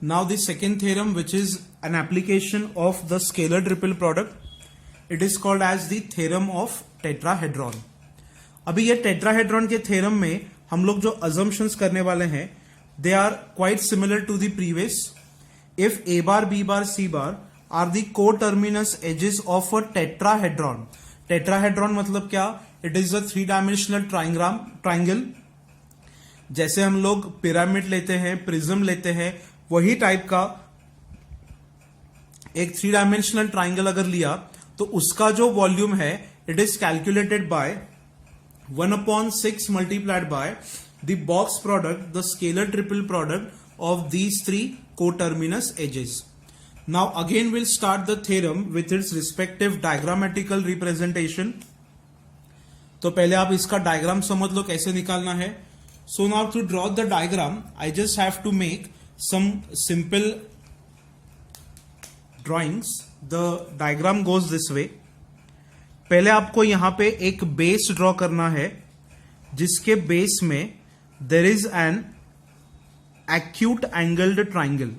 Now the second theorem, which is an application of the scalar triple product, it is called as the theorem of tetrahedron. अभी ये tetrahedron के theorem में हम लोग जो assumptions करने वाले हैं, they are quite similar to the previous. If a bar, b bar, c bar are the coterminous edges of a tetrahedron. Tetrahedron मतलब क्या? It is a three-dimensional triangle. जैसे हम लोग पिरामिड लेते हैं, प्रिज्म लेते हैं, वही टाइप का एक थ्री डायमेंशनल ट्राइंगल अगर लिया तो उसका जो वॉल्यूम है it is calculated by 1/6 multiplied by the box product, the scalar triple product of these three coterminous edges. Now again will start the theorem with its respective diagrammatical representation. तो पहले आप इसका डायग्राम समझ लो कैसे निकालना है. So now to draw the diagram, I just have to make some simple drawings. The diagram goes this way. पहले आपको यहां पे एक बेस ड्रॉ करना है जिसके बेस में there is an acute angled triangle.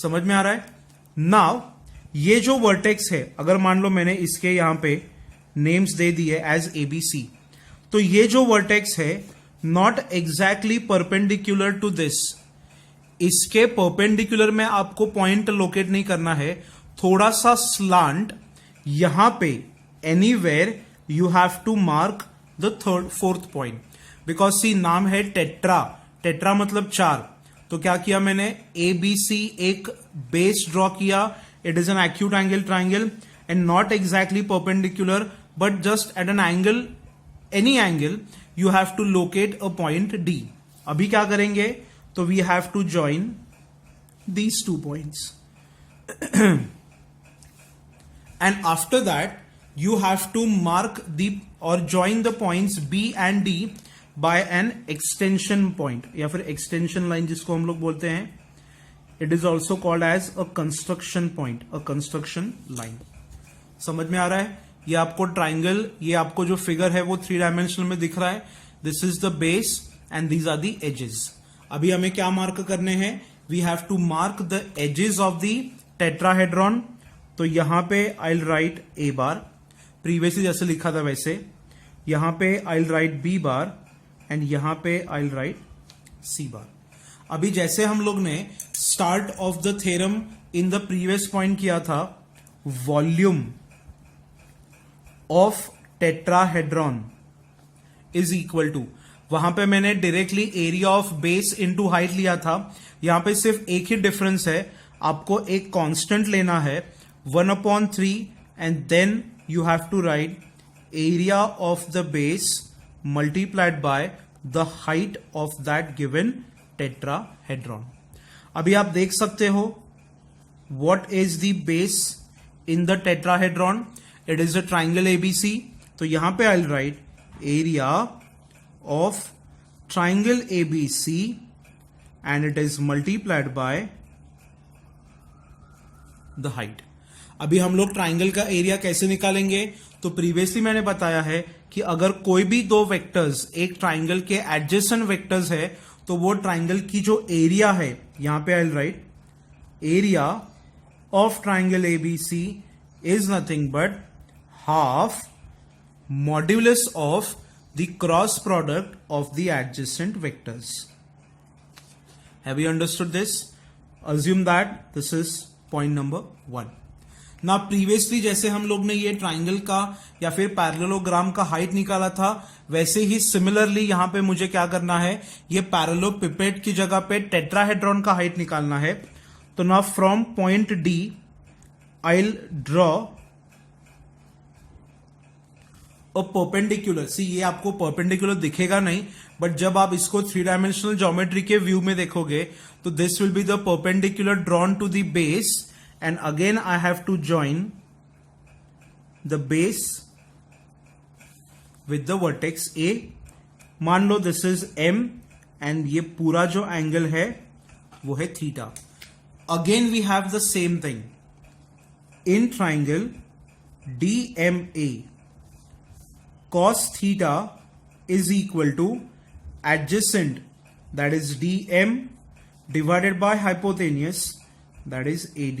समझ में आ रहा है? Now ये जो वर्टेक्स है, अगर मान लो मैंने इसके यहां पे नेम्स दे दिए एज ABC, तो ये जो वर्टेक्स है not exactly perpendicular to this. इसके परपेंडिकुलर में आपको पॉइंट लोकेट नहीं करना है, थोड़ा सा स्लांट यहां पे anywhere you have to mark the fourth point. Because see नाम है टेट्रा, टेट्रा मतलब चार. तो क्या किया मैंने, ABC एक बेस ड्रॉ किया. It is an acute angle triangle and not exactly perpendicular but just at an angle, any angle you have to locate a point D. अभी क्या करेंगे, तो we have to join these 2 points and after that you have to mark the or join the points B and D by an extension point या फिर extension line जिसको हम लोग बोलते हैं. It is also called as a construction point, a construction line. समझ में आ रहा है? ये आपको ट्राइंगल, ये आपको जो फिगर है वो थ्री डायमेंशनल में दिख रहा है. This is the base and these are the edges. अभी हमें क्या मार्क करने हैं, we have to mark the edges of the tetrahedron. तो यहां पे I will write A bar, previously जैसे लिखा था वैसे. यहां पे I will write B bar and यहां पे आई विल राइट सी बार. अभी जैसे हम लोग ने start of the theorem in the previous point किया था, volume of tetrahedron is equal to, वहां पे मैंने directly area of base into height लिया था. यहां पे सिर्फ एक ही डिफरेंस है, आपको एक कांस्टेंट लेना है 1/3 and then you have to write area of the base multiplied by the height of that given tetrahedron. अभी आप देख सकते हो what is the base in the tetrahedron. It is a triangle ABC. तो यहां पे I'll write area of triangle ABC and it is multiplied by the height. अभी हम लोग ट्राइंगल का एरिया कैसे निकालेंगे, तो प्रीवियसली मैंने बताया है कि अगर कोई भी दो वेक्टर्स एक ट्राइंगल के एडजेसेंट वेक्टर्स है तो वो ट्राइंगल की जो एरिया है, यहां पे I'll write area of triangle ABC is nothing but half modulus of the cross product of the adjacent vectors. Have you understood this? Assume that this is point number 1. Now previously जैसे हम लोग ने ये triangle का या फिर parallelogram का height निकाला था, वैसे ही सिमिलरली यहां पे मुझे क्या करना है, ये पैरेललोपिपेड की जगह पे टेट्राहेड्रॉन का हाइट निकालना है. तो now from point D I'll draw perpendicular. See ये आपको परपेंडिकुलर दिखेगा नहीं, बट जब आप इसको थ्री डायमेंशनल ज्योमेट्री के व्यू में देखोगे तो this will be the perpendicular drawn to the base and again I have to join the base with the vertex A. मान लो दिस इज M एंड ये पूरा जो एंगल है वो है theta. Again we have the same thing in triangle DMA. cos theta is equal to adjacent that is dm divided by hypotenuse, that is ad.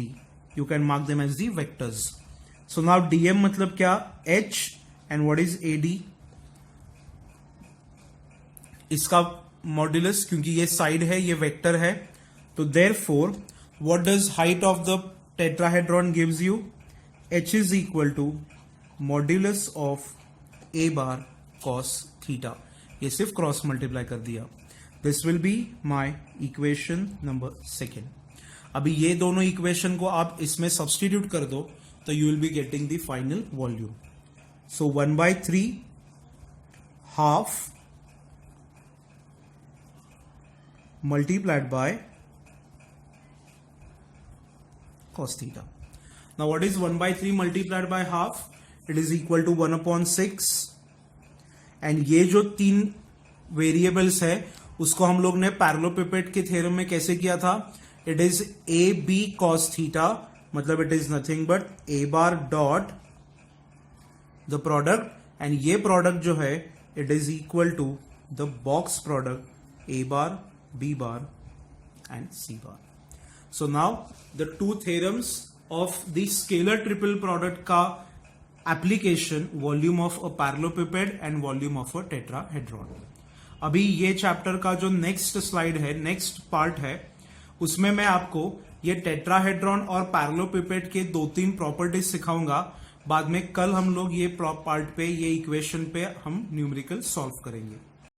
You can mark them as the vectors. So now dm मतलब क्या, h, and what is ad? इसका modulus, क्योंकि ये side है, ये vector है, तो therefore what does height of the tetrahedron gives you? h is equal to modulus of a bar cos theta. ये सिर्फ क्रॉस मल्टीप्लाई कर दिया. This will be my equation number 2. अभी ये दोनों इक्वेशन को आप इसमें सब्सटीट्यूट कर दो तो you will be getting the final volume. So 1/3 half multiplied by cos theta. Now what is 1/3 multiplied by half? It is equal to 1/6. And ये जो 3 वेरिएबल्स है उसको हम लोग ने पैरेललोपिपेड के थ्योरम में कैसे किया था? It is a b cos theta, मतलब it is nothing but a bar dot the product, and ये प्रोडक्ट जो है it is equal to the box product a bar B bar and C bar. So now the two theorems of the scalar triple product का application, volume of a parallelepiped and volume of a tetrahedron. अभी ये chapter का जो next slide है, next part है, उसमें मैं आपको ये टेट्राहेड्रॉन और पैरेललोपिपेड के 2-3 प्रॉपर्टीज सिखाऊंगा. बाद में कल हम लोग ये पार्ट पे, ये इक्वेशन पे हम न्यूमेरिकल सॉल्व करेंगे.